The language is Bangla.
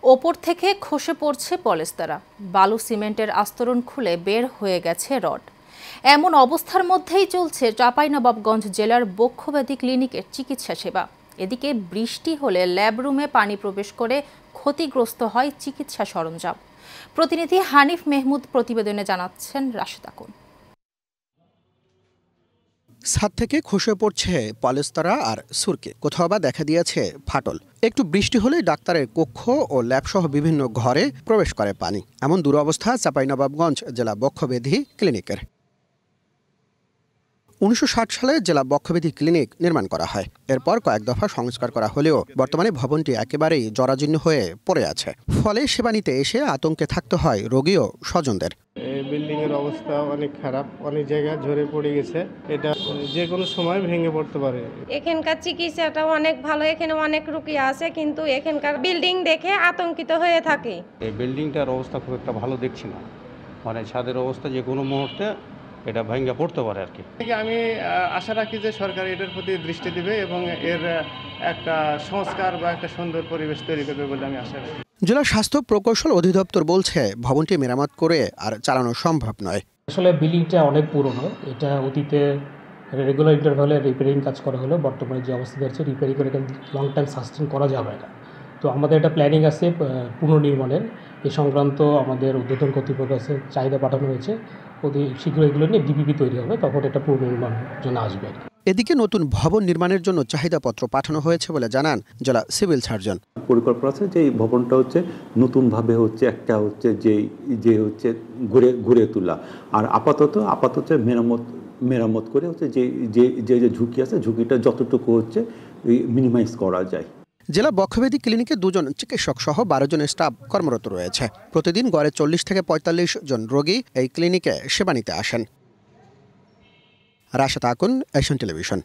ওপর থেকে খসে পড়ছে পলেস্তারা, বালু সিমেন্টের আস্তরণ খুলে বের হয়ে গেছে রড। এমন অবস্থার মধ্যেই চলছে চাঁপাইনবাবগঞ্জ জেলার বক্ষব্যাধি ক্লিনিকের চিকিৎসা সেবা। এদিকে বৃষ্টি হলে ল্যাব রুমে পানি প্রবেশ করে ক্ষতিগ্রস্ত হয় চিকিৎসা সরঞ্জাম। প্রতিনিধি হানিফ মেহমুদ প্রতিবেদনে জানাচ্ছেন রাশেদ আকুন। ছাদ থেকে খসে পড়ছে পলেস্তারা আর সুরকি, কোথাও বা দেখা দিয়েছে ফাটল। একটু বৃষ্টি হলেই ডাক্তারের কক্ষ ও ল্যাবসহ বিভিন্ন ঘরে প্রবেশ করে পানি। এমন দুরবস্থা চাঁপাইনবাবগঞ্জ জেলা বক্ষব্যাধি ক্লিনিকের। 1960 সালে জেলা বক্ষব্যাধি ক্লিনিক নির্মাণ করা হয়। এরপর কয়েক দফা সংস্কার করা হলেও বর্তমানে ভবনটি একেবারেই জরাজীর্ণ হয়ে পড়ে আছে। ফলে সেবা নিতে এসে আতঙ্কে থাকতে হয় রোগী ও স্বজনদের। বিল্ডিং এর অবস্থা অনেক খারাপ, অনেক জায়গায় ঝরে পড়ে গেছে, এটা যে কোনো সময় ভেঙে পড়তে পারে। এখানকার চিকিৎসাটা অনেক ভালো, এখানে অনেক রোগী আছে, কিন্তু এখানকার বিল্ডিং দেখে আতঙ্কিত হয়ে থাকে। এই বিল্ডিংটার অবস্থা খুব একটা ভালো দেখছি না, মানে ছাদের অবস্থা যে কোনো মুহূর্তে এটা ভেঙে পড়তে পারে আর কি। আমি আশা রাখি যে সরকার এটার প্রতি দৃষ্টি দিবে এবং এর একটা সংস্কার বা একটা সুন্দর পরিবেশ তৈরি করবে বলে আমি আশা রাখি। জেলা স্বাস্থ্য প্রকৌশল অধিদপ্তর বলছে ভবনটি মেরামত করে আর চালানো সম্ভব নয়। আসলে বিল্ডিংটা অনেক পুরনো, এটা অতীতে রেগুলার ইন্টারভালে রিপেয়ারিং কাজ করা হলো। বর্তমানে যে অবস্থা আছে রিপেয়ারিং করে লং টাইম সাস্টেন করা যাবে না। তো আমাদের একটা প্ল্যানিং আছে পুনর্নির্মাণের। এই সংক্রান্ত আমাদের ঊর্ধ্বতন কর্তৃপক্ষের কাছে চাহিদা পাঠানো হয়েছে। অতি শীঘ্র এগুলো নিয়ে ডিপিপি তৈরি হবে, তখন এটা পুনর্নির্মাণের জন্য আসবে। এদিকে নতুন ভবন নির্মাণের জন্য চাহিদাপত্র পাঠানো হয়েছে বলে জানান জেলা সিভিল সার্জন। পরিকল্পনা আছে যে এই ভবনটা হচ্ছে নতুনভাবে হচ্ছে একটা হচ্ছে যে হচ্ছে গড়ে তোলা, আর আপাতত মেরামত করে হচ্ছে যে ঝুঁকি আছে ঝুঁকিটা যতটুকু হচ্ছে মিনিমাইজ করা যায়। জেলা বক্ষব্যাধি ক্লিনিকে 2 জন চিকিৎসক সহ 12 জন স্টাফ কর্মরত রয়েছে। প্রতিদিন গড়ে 40 থেকে 45 জন রোগী এই ক্লিনিকে সেবা নিতে আসেন। Rashed Akun, Asian television.